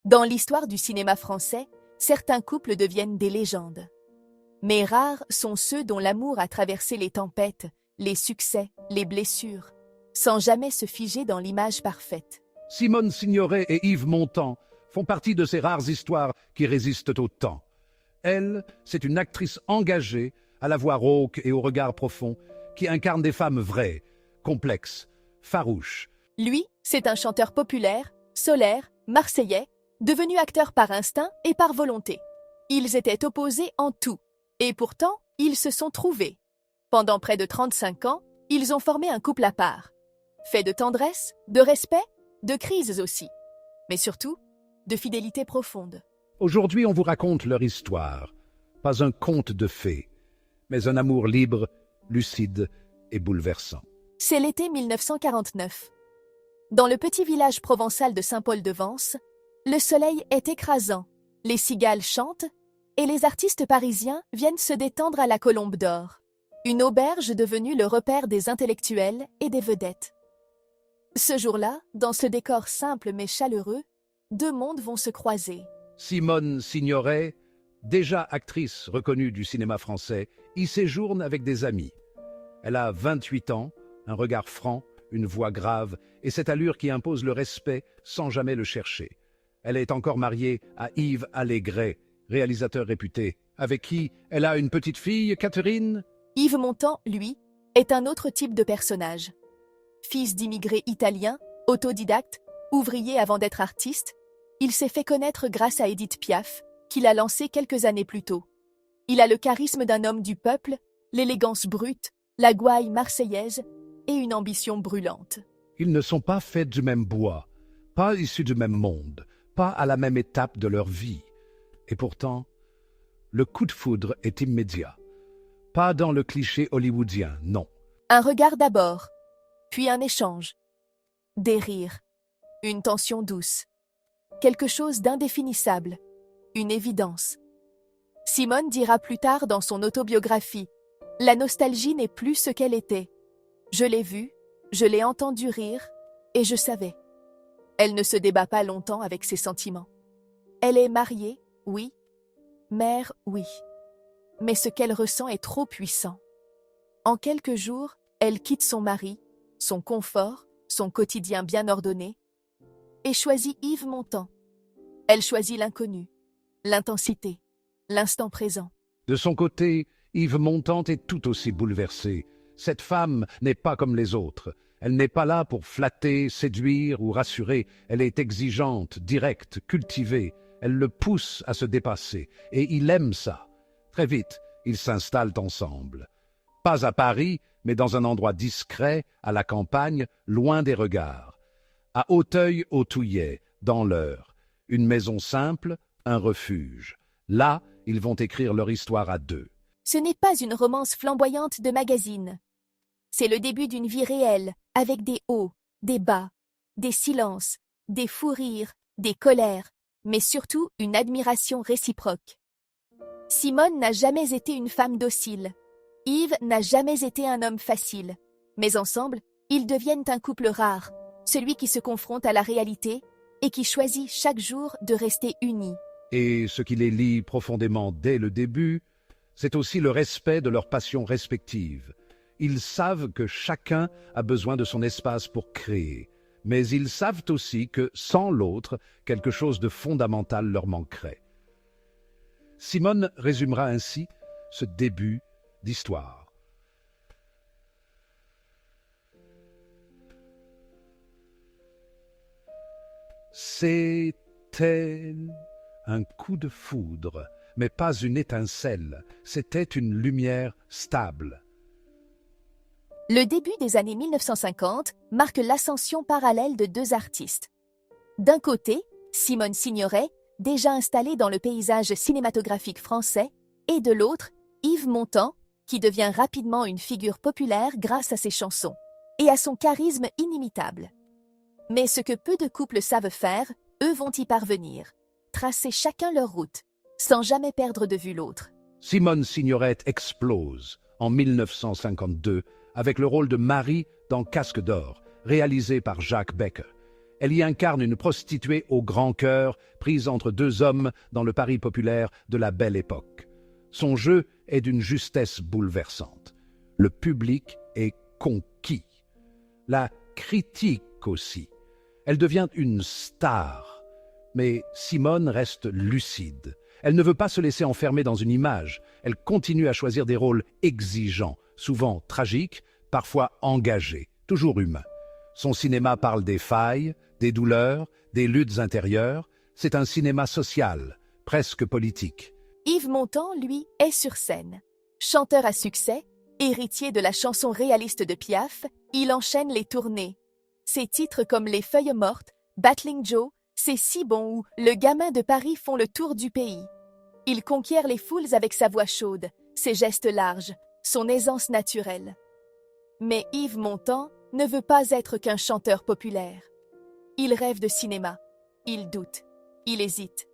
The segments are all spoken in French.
Dans l'histoire du cinéma français, certains couples deviennent des légendes. Mais rares sont ceux dont l'amour a traversé les tempêtes, les succès, les blessures, sans jamais se figer dans l'image parfaite. Simone Signoret et Yves Montand font partie de ces rares histoires qui résistent au temps. Elle, c'est une actrice engagée, à la voix rauque et au regard profond, qui incarne des femmes vraies, complexes, farouches. Lui, c'est un chanteur populaire, solaire, marseillais, devenu acteur par instinct et par volonté. Ils étaient opposés en tout, et pourtant, ils se sont trouvés. Pendant près de 35 ans, ils ont formé un couple à part. Fait de tendresse, de respect, de crises aussi. Mais surtout, de fidélité profonde. Aujourd'hui, on vous raconte leur histoire. Pas un conte de fées, mais un amour libre, lucide et bouleversant. C'est l'été 1949. Dans le petit village provençal de Saint-Paul-de-Vence, le soleil est écrasant, les cigales chantent et les artistes parisiens viennent se détendre à la Colombe d'Or, une auberge devenue le repère des intellectuels et des vedettes. Ce jour-là, dans ce décor simple mais chaleureux, deux mondes vont se croiser. Simone Signoret, déjà actrice reconnue du cinéma français, y séjourne avec des amis. Elle a 28 ans, un regard franc, une voix grave et cette allure qui impose le respect sans jamais le chercher. Elle est encore mariée à Yves Allégret, réalisateur réputé, avec qui elle a une petite fille, Catherine. Yves Montand, lui, est un autre type de personnage. Fils d'immigrés italiens, autodidacte, ouvrier avant d'être artiste, il s'est fait connaître grâce à Édith Piaf, qui l'a lancé quelques années plus tôt. Il a le charisme d'un homme du peuple, l'élégance brute, la gouaille marseillaise et une ambition brûlante. Ils ne sont pas faits du même bois, pas issus du même monde, pas à la même étape de leur vie. Et pourtant, le coup de foudre est immédiat. Pas dans le cliché hollywoodien, non. Un regard d'abord, puis un échange. Des rires, une tension douce. Quelque chose d'indéfinissable, une évidence. Simone dira plus tard dans son autobiographie « La nostalgie n'est plus ce qu'elle était. Je l'ai vue, je l'ai entendu rire, et je savais. » Elle ne se débat pas longtemps avec ses sentiments. Elle est mariée, oui. Mère, oui. Mais ce qu'elle ressent est trop puissant. En quelques jours, elle quitte son mari, son confort, son quotidien bien ordonné, et choisit Yves Montand. Elle choisit l'inconnu, l'intensité, l'instant présent. De son côté, Yves Montand est tout aussi bouleversé. Cette femme n'est pas comme les autres. Elle n'est pas là pour flatter, séduire ou rassurer. Elle est exigeante, directe, cultivée. Elle le pousse à se dépasser. Et il aime ça. Très vite, ils s'installent ensemble. Pas à Paris, mais dans un endroit discret, à la campagne, loin des regards. À Auteuil-au-Touillet, dans l'Eure. Une maison simple, un refuge. Là, ils vont écrire leur histoire à deux. Ce n'est pas une romance flamboyante de magazine. C'est le début d'une vie réelle, avec des hauts, des bas, des silences, des fous rires, des colères, mais surtout une admiration réciproque. Simone n'a jamais été une femme docile. Yves n'a jamais été un homme facile. Mais ensemble, ils deviennent un couple rare, celui qui se confronte à la réalité et qui choisit chaque jour de rester unis. Et ce qui les lie profondément dès le début, c'est aussi le respect de leurs passions respectives. Ils savent que chacun a besoin de son espace pour créer, mais ils savent aussi que, sans l'autre, quelque chose de fondamental leur manquerait. Simone résumera ainsi ce début d'histoire. C'était un coup de foudre, mais pas une étincelle, c'était une lumière stable. Le début des années 1950 marque l'ascension parallèle de deux artistes. D'un côté, Simone Signoret, déjà installée dans le paysage cinématographique français, et de l'autre, Yves Montand, qui devient rapidement une figure populaire grâce à ses chansons et à son charisme inimitable. Mais ce que peu de couples savent faire, eux vont y parvenir, tracer chacun leur route, sans jamais perdre de vue l'autre. Simone Signoret explose en 1952 avec le rôle de Marie dans Casque d'Or, réalisé par Jacques Becker. Elle y incarne une prostituée au grand cœur, prise entre deux hommes dans le Paris populaire de la Belle Époque. Son jeu est d'une justesse bouleversante. Le public est conquis. La critique aussi. Elle devient une star. Mais Simone reste lucide. Elle ne veut pas se laisser enfermer dans une image. Elle continue à choisir des rôles exigeants, souvent tragiques, parfois engagés, toujours humains. Son cinéma parle des failles, des douleurs, des luttes intérieures. C'est un cinéma social, presque politique. Yves Montand, lui, est sur scène. Chanteur à succès, héritier de la chanson réaliste de Piaf, il enchaîne les tournées. Ses titres comme Les Feuilles mortes, Battling Joe, C'est si bon ou Le gamin de Paris font le tour du pays. Il conquiert les foules avec sa voix chaude, ses gestes larges, son aisance naturelle. Mais Yves Montand ne veut pas être qu'un chanteur populaire. Il rêve de cinéma, il doute, il hésite.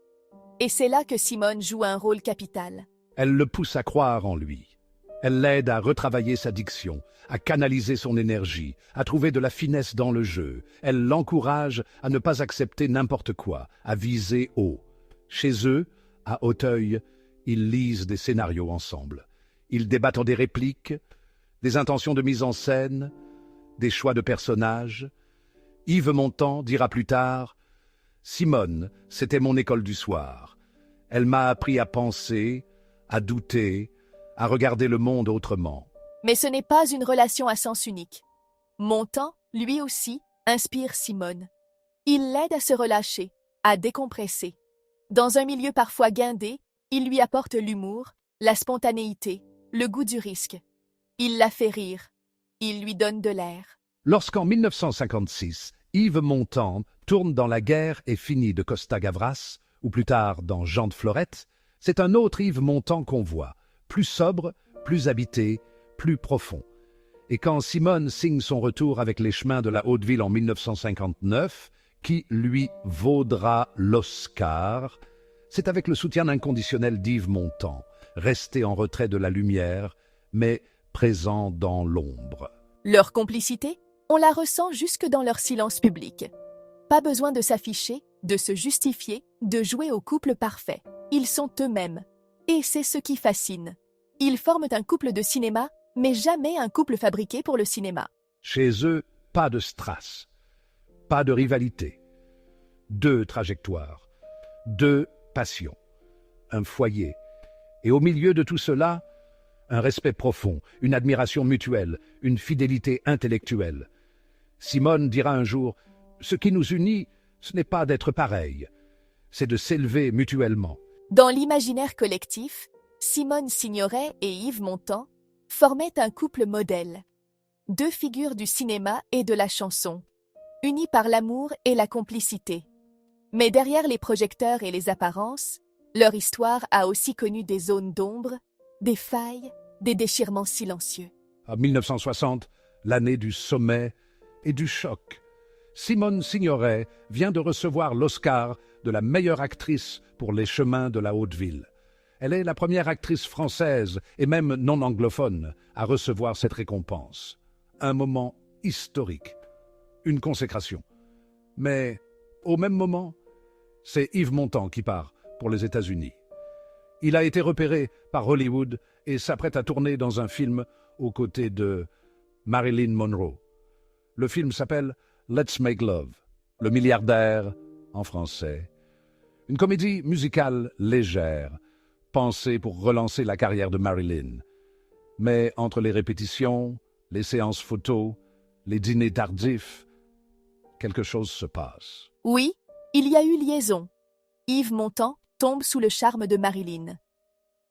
Et c'est là que Simone joue un rôle capital. Elle le pousse à croire en lui. Elle l'aide à retravailler sa diction, à canaliser son énergie, à trouver de la finesse dans le jeu. Elle l'encourage à ne pas accepter n'importe quoi, à viser haut. Chez eux, à Auteuil, ils lisent des scénarios ensemble. Ils débattent des répliques, des intentions de mise en scène, des choix de personnages. Yves Montand dira plus tard « Simone, c'était mon école du soir. Elle m'a appris à penser, à douter, à regarder le monde autrement. » Mais ce n'est pas une relation à sens unique. Montand, lui aussi, inspire Simone. Il l'aide à se relâcher, à décompresser. Dans un milieu parfois guindé, il lui apporte l'humour, la spontanéité, le goût du risque. Il la fait rire. Il lui donne de l'air. Lorsqu'en 1956, Yves Montand tourne dans La guerre est finie de Costa Gavras, ou plus tard dans Jean de Florette, c'est un autre Yves Montand qu'on voit, plus sobre, plus habité, plus profond. Et quand Simone signe son retour avec Les Chemins de la Haute-Ville en 1959, qui lui vaudra l'Oscar, c'est avec le soutien inconditionnel d'Yves Montand, resté en retrait de la lumière, mais présent dans l'ombre. Leur complicité, on la ressent jusque dans leur silence public. Pas besoin de s'afficher, de se justifier, de jouer au couple parfait. Ils sont eux-mêmes. Et c'est ce qui fascine. Ils forment un couple de cinéma, mais jamais un couple fabriqué pour le cinéma. Chez eux, pas de strass, pas de rivalité. Deux trajectoires, deux passions, un foyer. Et au milieu de tout cela, un respect profond, une admiration mutuelle, une fidélité intellectuelle. Simone dira un jour « Ce qui nous unit, ce n'est pas d'être pareil, c'est de s'élever mutuellement. » Dans l'imaginaire collectif, Simone Signoret et Yves Montand formaient un couple modèle. Deux figures du cinéma et de la chanson, unies par l'amour et la complicité. Mais derrière les projecteurs et les apparences, leur histoire a aussi connu des zones d'ombre, des failles, des déchirements silencieux. En 1960, l'année du sommet et du choc, Simone Signoret vient de recevoir l'Oscar de la meilleure actrice pour Les Chemins de la Haute-Ville. Elle est la première actrice française, et même non anglophone, à recevoir cette récompense. Un moment historique, une consécration. Mais, au même moment, c'est Yves Montand qui part pour les États-Unis. Il a été repéré par Hollywood et s'apprête à tourner dans un film aux côtés de Marilyn Monroe. Le film s'appelle Let's Make Love, le milliardaire en français. Une comédie musicale légère, pensée pour relancer la carrière de Marilyn. Mais entre les répétitions, les séances photos, les dîners tardifs, quelque chose se passe. Oui, il y a eu liaison. Yves Montand tombe sous le charme de Marilyn.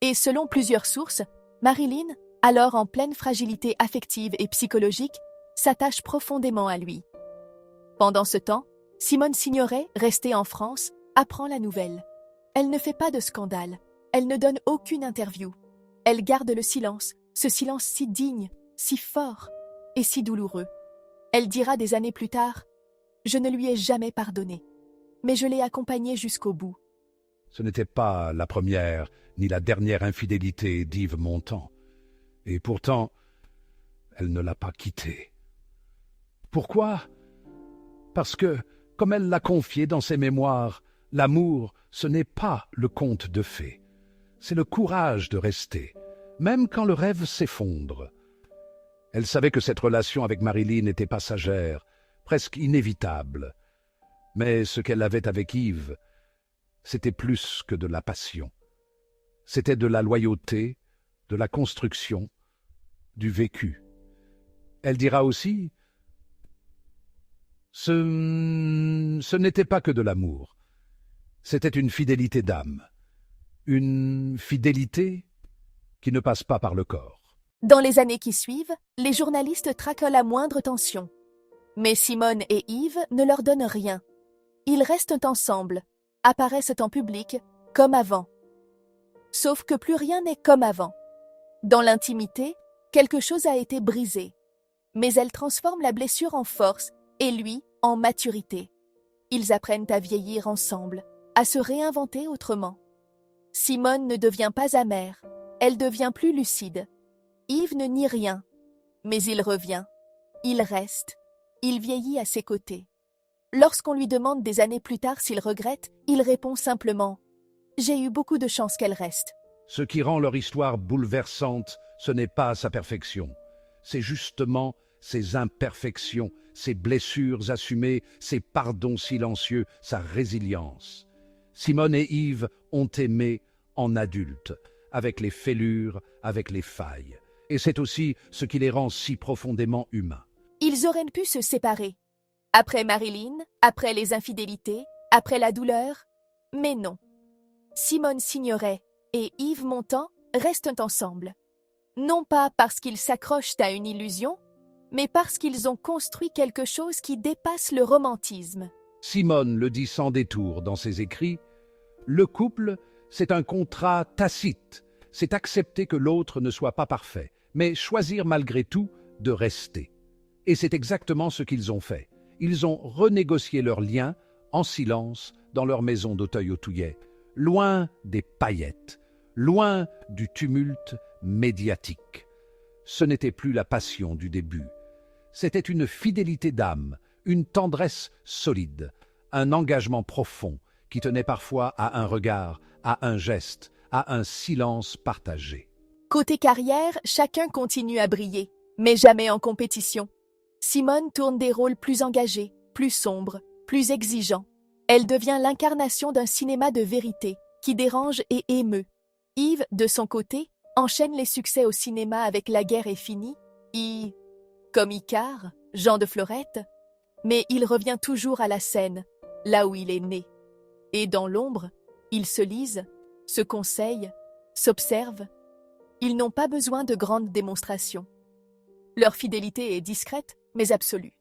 Et selon plusieurs sources, Marilyn, alors en pleine fragilité affective et psychologique, s'attache profondément à lui. Pendant ce temps, Simone Signoret, restée en France, apprend la nouvelle. Elle ne fait pas de scandale, elle ne donne aucune interview. Elle garde le silence, ce silence si digne, si fort et si douloureux. Elle dira des années plus tard « Je ne lui ai jamais pardonné, mais je l'ai accompagnée jusqu'au bout. » Ce n'était pas la première ni la dernière infidélité d'Yves Montand. Et pourtant, elle ne l'a pas quitté. Pourquoi ? Parce que, Comme elle l'a confié dans ses mémoires, l'amour, ce n'est pas le conte de fées. C'est le courage de rester, même quand le rêve s'effondre. Elle savait que cette relation avec Marilyn était passagère, presque inévitable. Mais ce qu'elle avait avec Yves, c'était plus que de la passion. C'était de la loyauté, de la construction, du vécu. Elle dira aussi, ce n'était pas que de l'amour. C'était une fidélité d'âme. Une fidélité qui ne passe pas par le corps. Dans les années qui suivent, les journalistes traquent la moindre tension. Mais Simone et Yves ne leur donnent rien. Ils restent ensemble, apparaissent en public, comme avant. Sauf que plus rien n'est comme avant. Dans l'intimité, quelque chose a été brisé. Mais elle transforme la blessure en force et lui en maturité. Ils apprennent à vieillir ensemble, à se réinventer autrement. Simone ne devient pas amère, elle devient plus lucide. Yves ne nie rien, mais il revient, il reste, il vieillit à ses côtés. Lorsqu'on lui demande des années plus tard s'il regrette, il répond simplement « J'ai eu beaucoup de chance qu'elle reste ». Ce qui rend leur histoire bouleversante, ce n'est pas sa perfection. C'est justement ses imperfections, ses blessures assumées, ses pardons silencieux, sa résilience. Simone et Yves ont aimé en adultes, avec les fêlures, avec les failles. Et c'est aussi ce qui les rend si profondément humains. Ils auraient pu se séparer. Après Marilyn, après les infidélités, après la douleur, mais non. Simone Signoret et Yves Montand restent ensemble. Non pas parce qu'ils s'accrochent à une illusion, mais parce qu'ils ont construit quelque chose qui dépasse le romantisme. Simone le dit sans détour dans ses écrits, « Le couple, c'est un contrat tacite, c'est accepter que l'autre ne soit pas parfait, mais choisir malgré tout de rester. » Et c'est exactement ce qu'ils ont fait. Ils ont renégocié leurs liens en silence dans leur maison d'Auteuil-Autouillet, loin des paillettes, loin du tumulte médiatique. Ce n'était plus la passion du début. C'était une fidélité d'âme, une tendresse solide, un engagement profond qui tenait parfois à un regard, à un geste, à un silence partagé. Côté carrière, chacun continue à briller, mais jamais en compétition. Simone tourne des rôles plus engagés, plus sombres, plus exigeants. Elle devient l'incarnation d'un cinéma de vérité qui dérange et émeut. Yves, de son côté, enchaîne les succès au cinéma avec La guerre est finie, comme Icare, Jean de Florette, mais il revient toujours à la scène, là où il est né. Et dans l'ombre, ils se lisent, se conseillent, s'observent. Ils n'ont pas besoin de grandes démonstrations. Leur fidélité est discrète, mais absolue.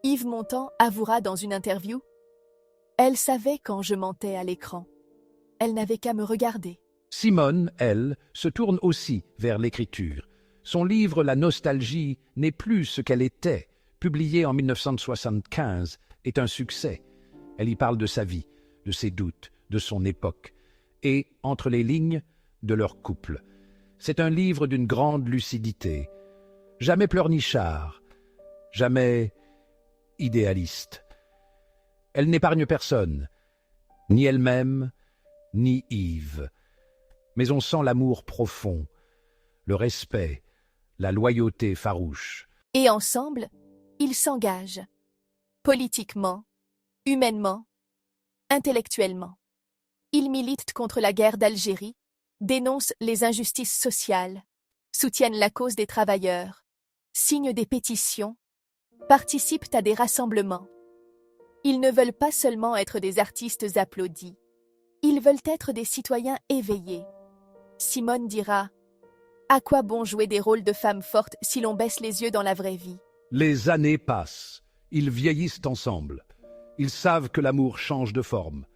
Yves Montand avouera dans une interview « Elle savait quand je mentais à l'écran. Elle n'avait qu'à me regarder. » Simone, elle, se tourne aussi vers l'écriture. Son livre « La nostalgie n'est plus ce qu'elle était », publié en 1975, est un succès. Elle y parle de sa vie, de ses doutes, de son époque, et, entre les lignes, de leur couple. C'est un livre d'une grande lucidité, jamais pleurnichard, jamais idéaliste. Elle n'épargne personne, ni elle-même, ni Yves. Mais on sent l'amour profond, le respect, la loyauté farouche. Et ensemble, ils s'engagent. Politiquement, humainement, intellectuellement. Ils militent contre la guerre d'Algérie, dénoncent les injustices sociales, soutiennent la cause des travailleurs, signent des pétitions, participent à des rassemblements. Ils ne veulent pas seulement être des artistes applaudis, ils veulent être des citoyens éveillés. Simone dira « À quoi bon jouer des rôles de femmes fortes si l'on baisse les yeux dans la vraie vie ?» Les années passent, ils vieillissent ensemble. Ils savent que l'amour change de forme.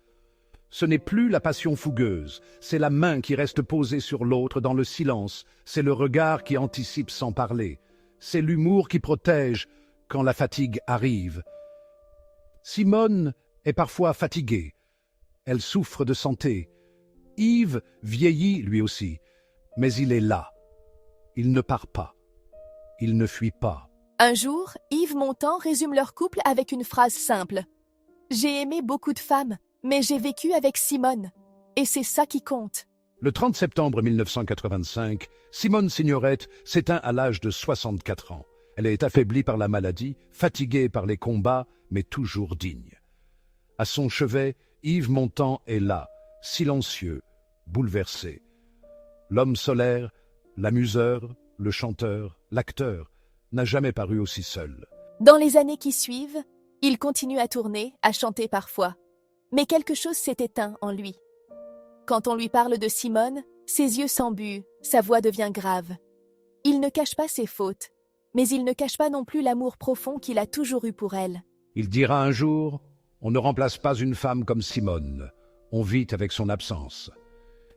Ce n'est plus la passion fougueuse, c'est la main qui reste posée sur l'autre dans le silence, c'est le regard qui anticipe sans parler, c'est l'humour qui protège quand la fatigue arrive. Simone est parfois fatiguée, elle souffre de santé. Yves vieillit lui aussi, mais il est là. Il ne part pas, il ne fuit pas. Un jour, Yves Montand résume leur couple avec une phrase simple. J'ai aimé beaucoup de femmes, mais j'ai vécu avec Simone. Et c'est ça qui compte. Le 30 septembre 1985, Simone Signoret s'éteint à l'âge de 64 ans. Elle est affaiblie par la maladie, fatiguée par les combats, mais toujours digne. À son chevet, Yves Montand est là, silencieux, bouleversé. L'homme solaire, l'amuseur, le chanteur, l'acteur, n'a jamais paru aussi seul. Dans les années qui suivent, il continue à tourner, à chanter parfois. Mais quelque chose s'est éteint en lui. Quand on lui parle de Simone, ses yeux s'embuent, sa voix devient grave. Il ne cache pas ses fautes, mais il ne cache pas non plus l'amour profond qu'il a toujours eu pour elle. Il dira un jour, on ne remplace pas une femme comme Simone, on vit avec son absence.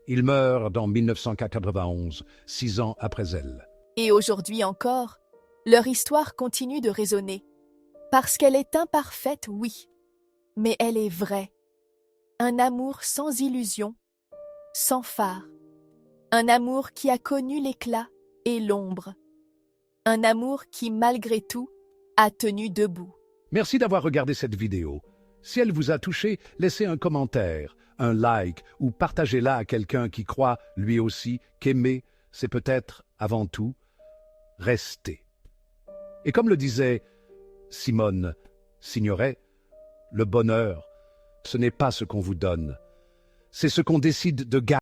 Il meurt dans 1991, 6 ans après elle. Et aujourd'hui encore, leur histoire continue de résonner. Parce qu'elle est imparfaite, oui, mais elle est vraie. Un amour sans illusion, sans phare. Un amour qui a connu l'éclat et l'ombre. Un amour qui, malgré tout, a tenu debout. Merci d'avoir regardé cette vidéo. Si elle vous a touché, laissez un commentaire, un like ou partagez-la à quelqu'un qui croit, lui aussi, qu'aimer, c'est peut-être, avant tout, rester. Et comme le disait Simone Signoret, le bonheur, ce n'est pas ce qu'on vous donne, c'est ce qu'on décide de garder.